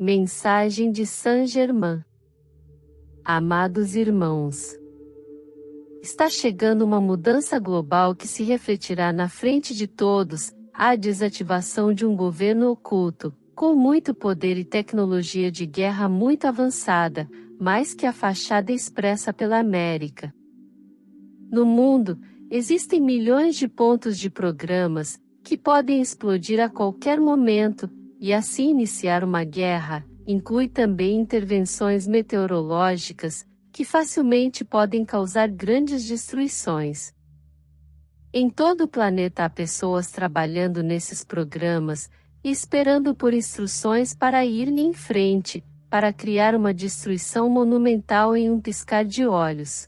Mensagem de Saint-Germain. Amados irmãos, está chegando uma mudança global que se refletirá na frente de todos, a desativação de um governo oculto, com muito poder e tecnologia de guerra muito avançada, mais que a fachada expressa pela América. No mundo, existem milhões de pontos de programas, que podem explodir a qualquer momento, e assim iniciar uma guerra. Inclui também intervenções meteorológicas, que facilmente podem causar grandes destruições. Em todo o planeta há pessoas trabalhando nesses programas, e esperando por instruções para ir em frente, para criar uma destruição monumental em um piscar de olhos.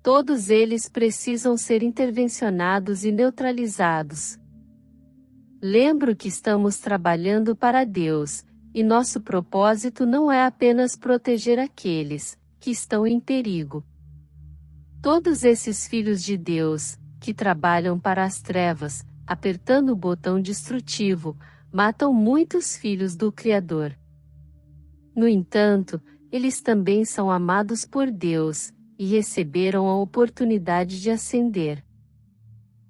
Todos eles precisam ser intervencionados e neutralizados. Lembro que estamos trabalhando para Deus, e nosso propósito não é apenas proteger aqueles que estão em perigo. Todos esses filhos de Deus, que trabalham para as trevas, apertando o botão destrutivo, matam muitos filhos do Criador. No entanto, eles também são amados por Deus, e receberam a oportunidade de ascender.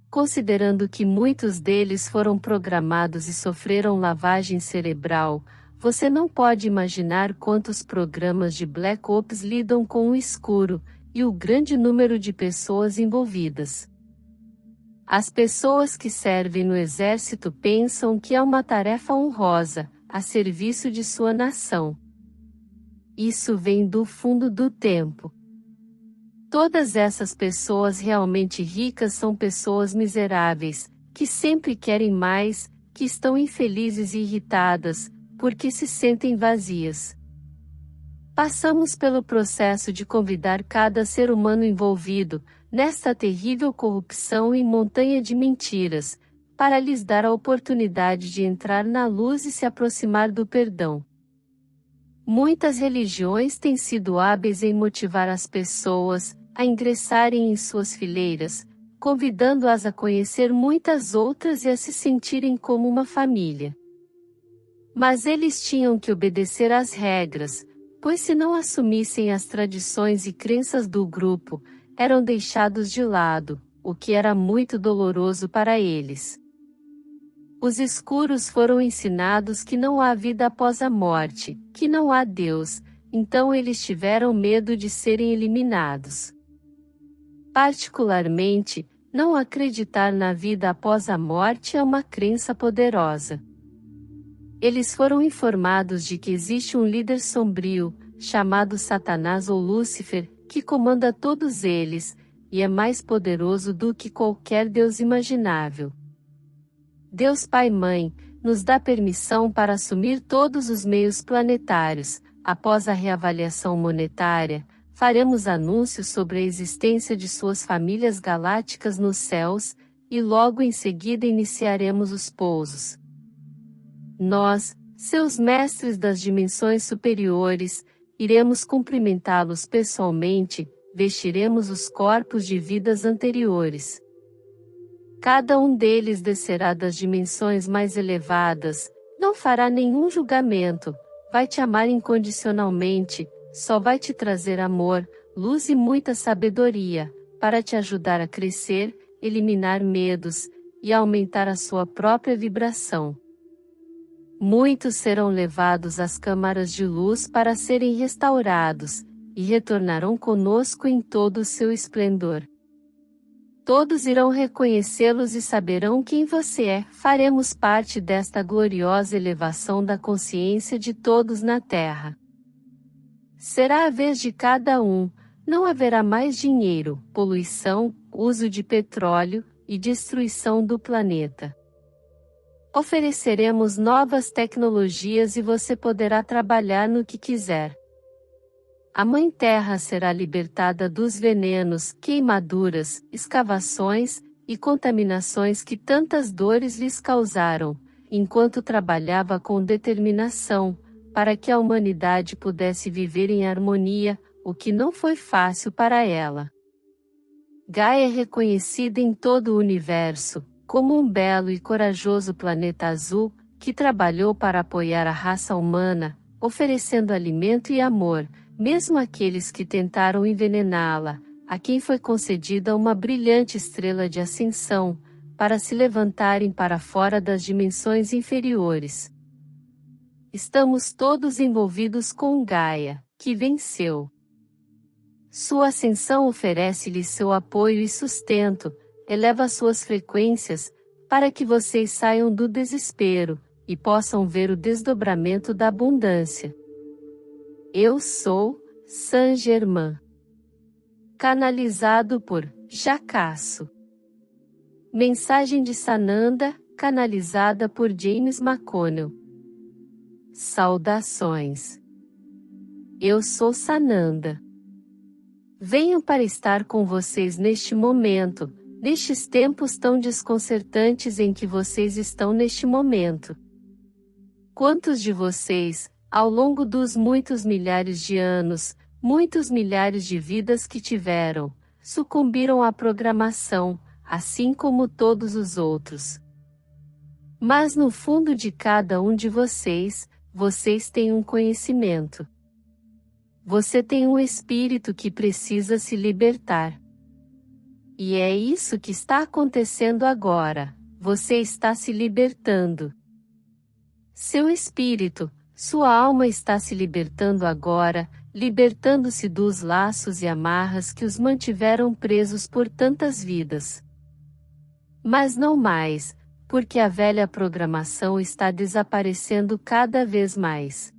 Considerando que muitos deles foram programados e sofreram lavagem cerebral, você não pode imaginar quantos programas de Black Ops lidam com o escuro, e o grande número de pessoas envolvidas. As pessoas que servem no exército pensam que é uma tarefa honrosa, a serviço de sua nação. Isso vem do fundo do tempo. Todas essas pessoas realmente ricas são pessoas miseráveis, que sempre querem mais, que estão infelizes e irritadas, porque se sentem vazias. Passamos pelo processo de convidar cada ser humano envolvido, nesta terrível corrupção e montanha de mentiras, para lhes dar a oportunidade de entrar na luz e se aproximar do perdão. Muitas religiões têm sido hábeis em motivar as pessoas a ingressarem em suas fileiras, convidando-as a conhecer muitas outras e a se sentirem como uma família. Mas eles tinham que obedecer às regras, pois se não assumissem as tradições e crenças do grupo, eram deixados de lado, o que era muito doloroso para eles. Os escuros foram ensinados que não há vida após a morte, que não há Deus, então eles tiveram medo de serem eliminados. Particularmente, não acreditar na vida após a morte é uma crença poderosa. Eles foram informados de que existe um líder sombrio, chamado Satanás ou Lúcifer, que comanda todos eles, e é mais poderoso do que qualquer Deus imaginável. Deus Pai e Mãe nos dá permissão para assumir todos os meios planetários. Após a reavaliação monetária, faremos anúncios sobre a existência de suas famílias galácticas nos céus, e logo em seguida iniciaremos os pousos. Nós, seus mestres das dimensões superiores, iremos cumprimentá-los pessoalmente, vestiremos os corpos de vidas anteriores. Cada um deles descerá das dimensões mais elevadas, não fará nenhum julgamento, vai te amar incondicionalmente, só vai te trazer amor, luz e muita sabedoria, para te ajudar a crescer, eliminar medos, e aumentar a sua própria vibração. Muitos serão levados às câmaras de luz para serem restaurados, e retornarão conosco em todo o seu esplendor. Todos irão reconhecê-los e saberão quem você é. Faremos parte desta gloriosa elevação da consciência de todos na Terra. Será a vez de cada um, não haverá mais dinheiro, poluição, uso de petróleo, e destruição do planeta. Ofereceremos novas tecnologias e você poderá trabalhar no que quiser. A Mãe Terra será libertada dos venenos, queimaduras, escavações e contaminações que tantas dores lhes causaram, enquanto trabalhava com determinação, para que a humanidade pudesse viver em harmonia, o que não foi fácil para ela. Gaia é reconhecida em todo o universo, como um belo e corajoso planeta azul, que trabalhou para apoiar a raça humana, oferecendo alimento e amor, mesmo àqueles que tentaram envenená-la, a quem foi concedida uma brilhante estrela de ascensão, para se levantarem para fora das dimensões inferiores. Estamos todos envolvidos com Gaia, que venceu. Sua ascensão oferece-lhe seu apoio e sustento, eleva suas frequências, para que vocês saiam do desespero, e possam ver o desdobramento da abundância. Eu sou Saint Germain. Canalizado por Jacasso. Mensagem de Sananda, canalizada por James McConnell. Saudações. Eu sou Sananda. Venho para estar com vocês neste momento, nestes tempos tão desconcertantes em que vocês estão neste momento. Quantos de vocês, ao longo dos muitos milhares de anos, muitos milhares de vidas que tiveram, sucumbiram à programação, assim como todos os outros? Mas no fundo de cada um de vocês, vocês têm um conhecimento. Você tem um espírito que precisa se libertar. E é isso que está acontecendo agora, você está se libertando. Seu espírito, sua alma está se libertando agora, libertando-se dos laços e amarras que os mantiveram presos por tantas vidas. Mas não mais, porque a velha programação está desaparecendo cada vez mais.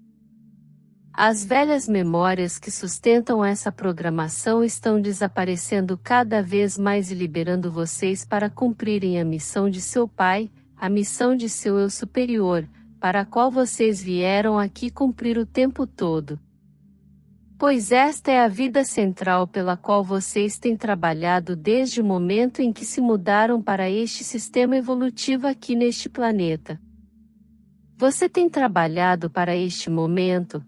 As velhas memórias que sustentam essa programação estão desaparecendo cada vez mais e liberando vocês para cumprirem a missão de seu Pai, a missão de seu Eu Superior, para a qual vocês vieram aqui cumprir o tempo todo. Pois esta é a vida central pela qual vocês têm trabalhado desde o momento em que se mudaram para este sistema evolutivo aqui neste planeta. Você tem trabalhado para este momento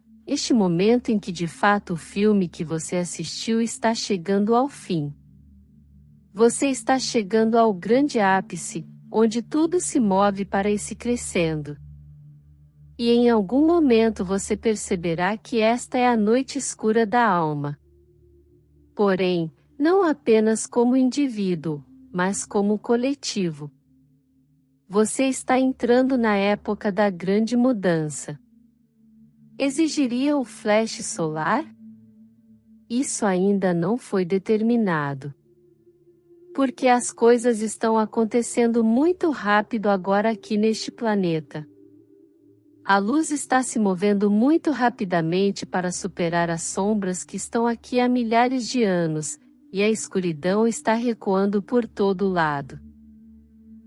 em que de fato o filme que você assistiu está chegando ao fim. Você está chegando ao grande ápice, onde tudo se move para esse crescendo. E em algum momento você perceberá que esta é a noite escura da alma. Porém, não apenas como indivíduo, mas como coletivo. Você está entrando na época da grande mudança. Exigiria o flash solar? Isso ainda não foi determinado. Porque as coisas estão acontecendo muito rápido agora aqui neste planeta. A luz está se movendo muito rapidamente para superar as sombras que estão aqui há milhares de anos, e a escuridão está recuando por todo lado.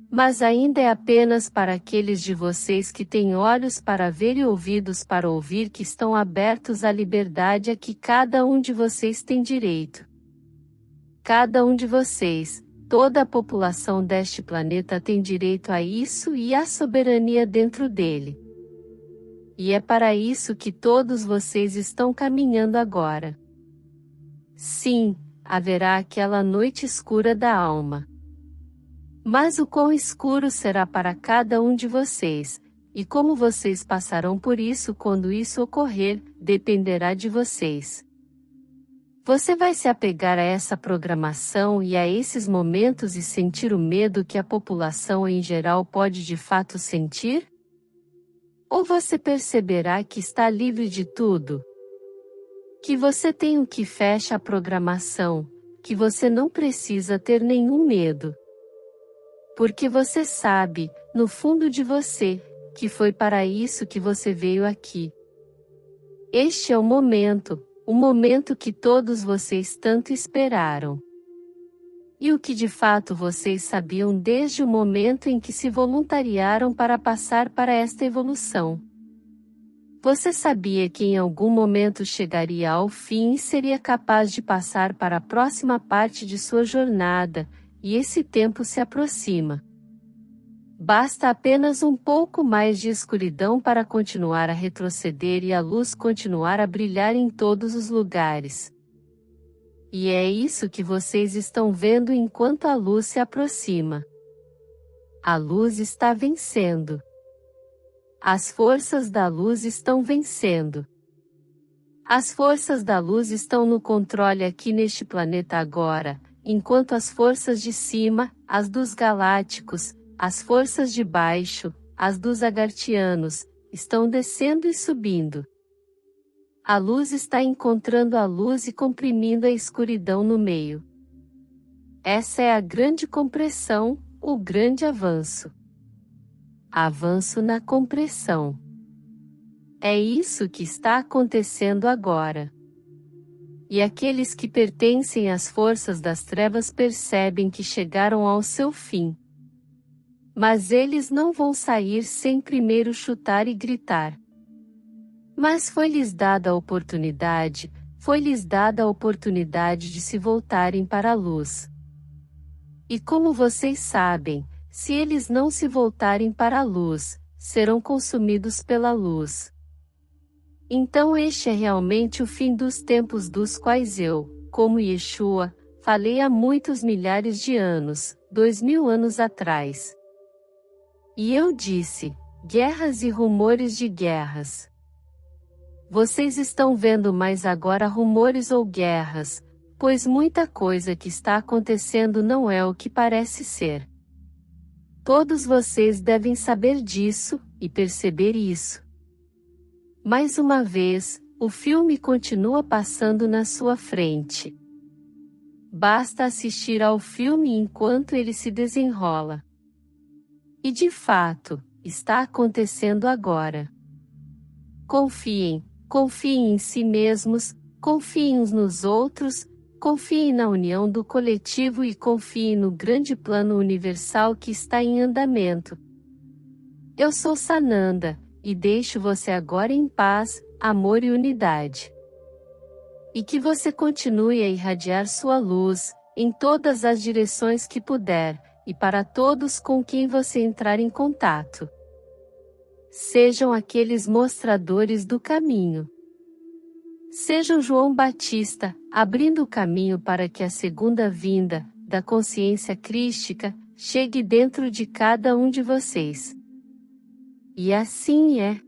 Mas ainda é apenas para aqueles de vocês que têm olhos para ver e ouvidos para ouvir que estão abertos à liberdade a que cada um de vocês tem direito. Cada um de vocês, toda a população deste planeta tem direito a isso e à soberania dentro dele. E é para isso que todos vocês estão caminhando agora. Sim, haverá aquela noite escura da alma. Mas o quão escuro será para cada um de vocês, e como vocês passarão por isso quando isso ocorrer, dependerá de vocês. Você vai se apegar a essa programação e a esses momentos e sentir o medo que a população em geral pode de fato sentir? Ou você perceberá que está livre de tudo? Que você tem o que fecha a programação, que você não precisa ter nenhum medo. Porque você sabe, no fundo de você, que foi para isso que você veio aqui. Este é o momento que todos vocês tanto esperaram. E o que de fato vocês sabiam desde o momento em que se voluntariaram para passar para esta evolução. Você sabia que em algum momento chegaria ao fim e seria capaz de passar para a próxima parte de sua jornada, e esse tempo se aproxima. Basta apenas um pouco mais de escuridão para continuar a retroceder e a luz continuar a brilhar em todos os lugares. E é isso que vocês estão vendo enquanto a luz se aproxima. A luz está vencendo. As forças da luz estão vencendo. As forças da luz estão no controle aqui neste planeta agora, enquanto as forças de cima, as dos galácticos, as forças de baixo, as dos agartianos, estão descendo e subindo. A luz está encontrando a luz e comprimindo a escuridão no meio. Essa é a grande compressão, o grande avanço. Avanço na compressão. É isso que está acontecendo agora. E aqueles que pertencem às forças das trevas percebem que chegaram ao seu fim. Mas eles não vão sair sem primeiro chutar e gritar. Mas foi-lhes dada a oportunidade de se voltarem para a luz. E como vocês sabem, se eles não se voltarem para a luz, serão consumidos pela luz. Então este é realmente o fim dos tempos dos quais eu, como Yeshua, falei há muitos milhares de anos, 2000 anos atrás. E eu disse, guerras e rumores de guerras. Vocês estão vendo mais agora rumores ou guerras, pois muita coisa que está acontecendo não é o que parece ser. Todos vocês devem saber disso, e perceber isso. Mais uma vez, o filme continua passando na sua frente. Basta assistir ao filme enquanto ele se desenrola. E de fato, está acontecendo agora. Confiem em si mesmos, confiem uns nos outros, confiem na união do coletivo e confiem no grande plano universal que está em andamento. Eu sou Sananda, e deixo você agora em paz, amor e unidade. E que você continue a irradiar sua luz, em todas as direções que puder, e para todos com quem você entrar em contato. Sejam aqueles mostradores do caminho. Sejam João Batista, abrindo o caminho para que a segunda vinda, da consciência crística, chegue dentro de cada um de vocês. E assim é.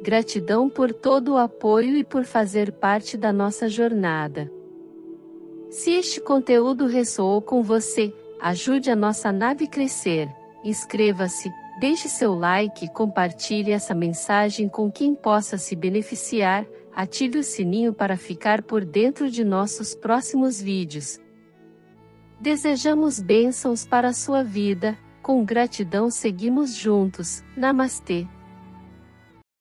Gratidão por todo o apoio e por fazer parte da nossa jornada. Se este conteúdo ressoou com você, ajude a nossa nave crescer, inscreva-se, deixe seu like e compartilhe essa mensagem com quem possa se beneficiar, ative o sininho para ficar por dentro de nossos próximos vídeos. Desejamos bênçãos para a sua vida, com gratidão seguimos juntos, Namastê.